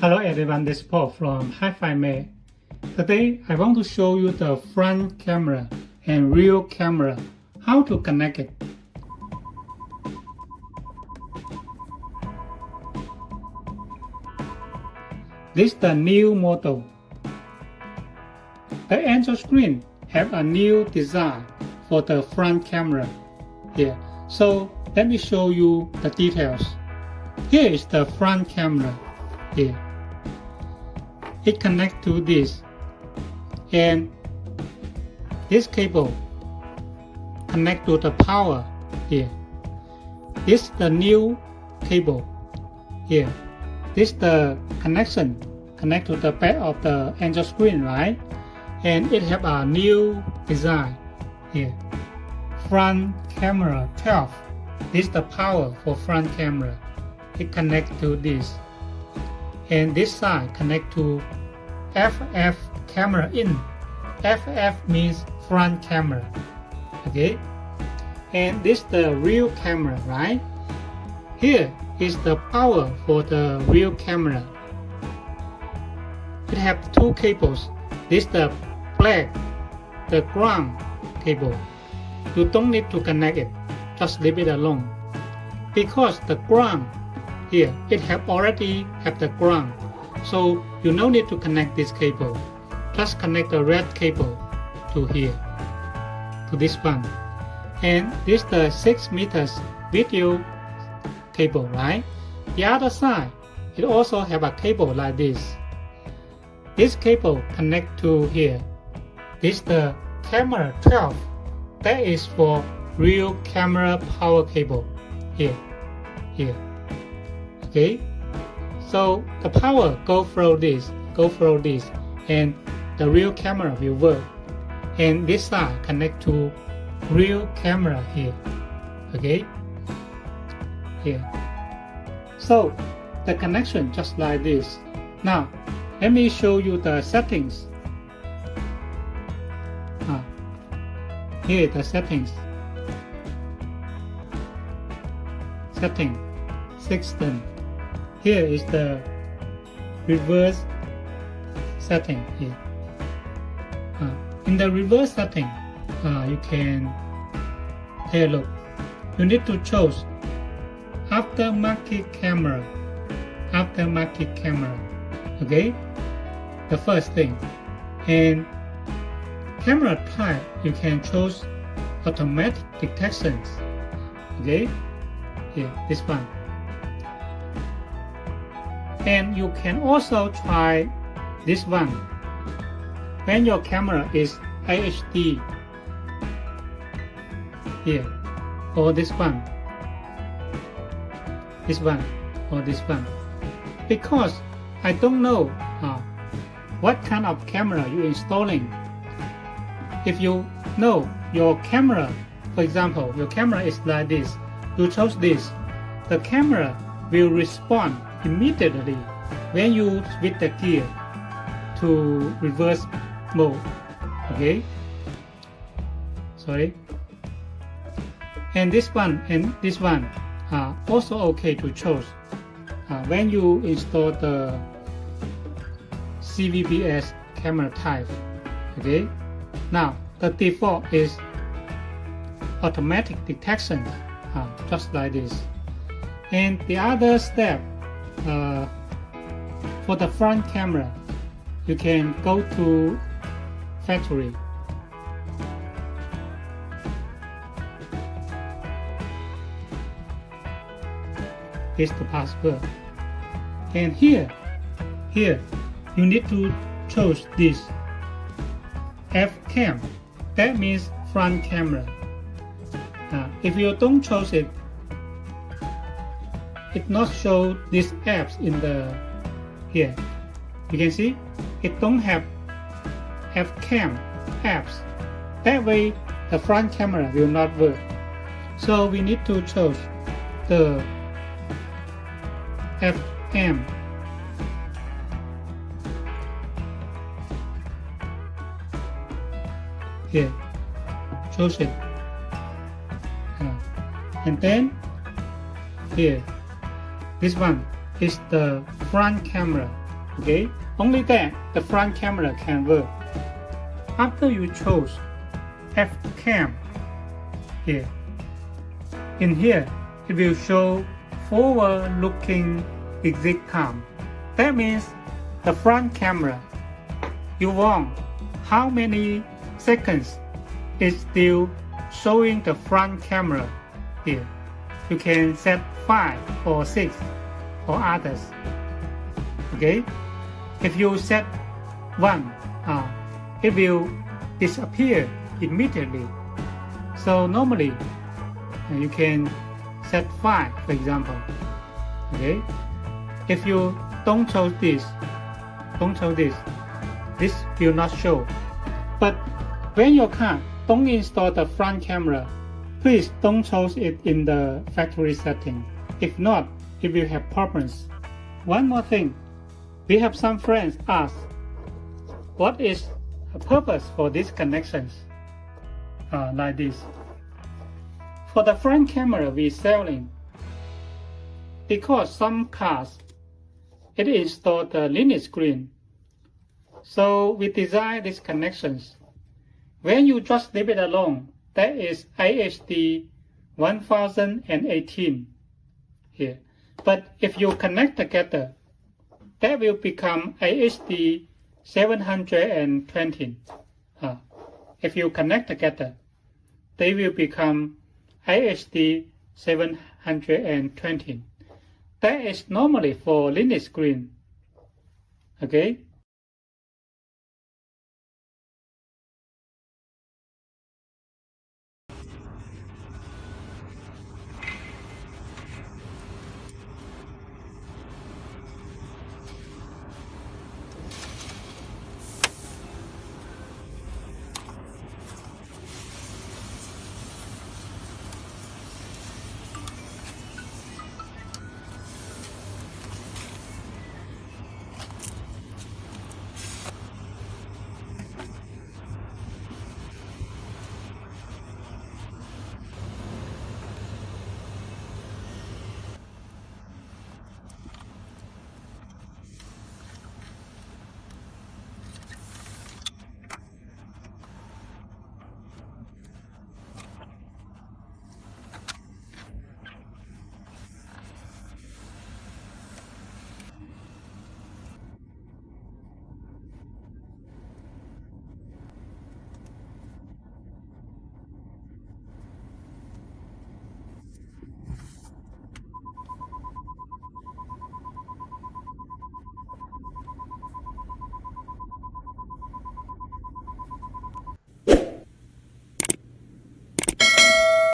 Hello everyone, this is Paul from Hifimax. Today I want to show you the front camera and rear camera, how to connect it. This is the new model. The Android screen have a new design for the front camera here. So let me show you the details. Here is the front camera here. It connects to this, and this cable connect to the power here. This is the new cable here. This is the connection connect to the back of the Android screen, right? And it have a new design here. Front camera 12. This is the power for front camera. It connects to this. And this side connect to FF camera in. FF means front camera. Okay. And this is the rear camera, right? Here is the power for the rear camera. It have two cables. This is the black, the ground cable. You don't need to connect it. Just leave it alone. Because the ground here, it already have the ground. So you no need to connect this cable. Just connect the red cable to here, to this one. And this is the 6 meters video cable, right? The other side, it also have a cable like this. This cable connect to here. This is the camera 12. That is for rear camera power cable here. Okay, so the power go through this, and the rear camera will work. And this side connect to rear camera here. Okay, here. So the connection just like this. Now let me show you the settings. Here the settings. Setting system. Here is the reverse setting here. In the reverse setting, you can take a look. You need to choose aftermarket camera. Okay, the first thing. And camera type, you can choose automatic detections. Okay, here this one. And you can also try this one when your camera is HD here, or this one, or this one, because I don't know what kind of camera you're installing. If you know your camera, for example, your camera is like this, you chose this, the camera will respond immediately when you switch the gear to reverse mode. Okay, sorry. And this one and this one are also okay to choose when you install the CVBS camera type. Okay, now the default is automatic detection, just like this. And the other step, for the front camera, you can go to factory. Here's the password. And here you need to choose this F-cam. That means front camera. If you don't choose it, it not show these apps in the here. You can see it don't have F-cam apps. That way the front camera will not work. So we need to choose the FM. Here, choose it. And then here, this one is the front camera. Okay, only then the front camera can work. After you chose F cam here, in here it will show forward looking exit cam. That means the front camera, you want how many seconds is still showing the front camera here. You can set 5 or 6 or others. Okay, if you set 1, it will disappear immediately. So normally you can set 5, for example. Okay, if you don't choose this, this will not show. But when your car don't install the front camera, please don't choose it in the factory setting. If not, it will have problems. One more thing, we have some friends ask, what is the purpose for these connections? Like this. For the front camera we selling, because some cars it installed the linear screen, so we design these connections. When you just leave it alone, that is IHD 1018 here. But if you connect together, that will become IHD 720. If you connect together, they will become IHD 720. That is normally for linear screen. Okay,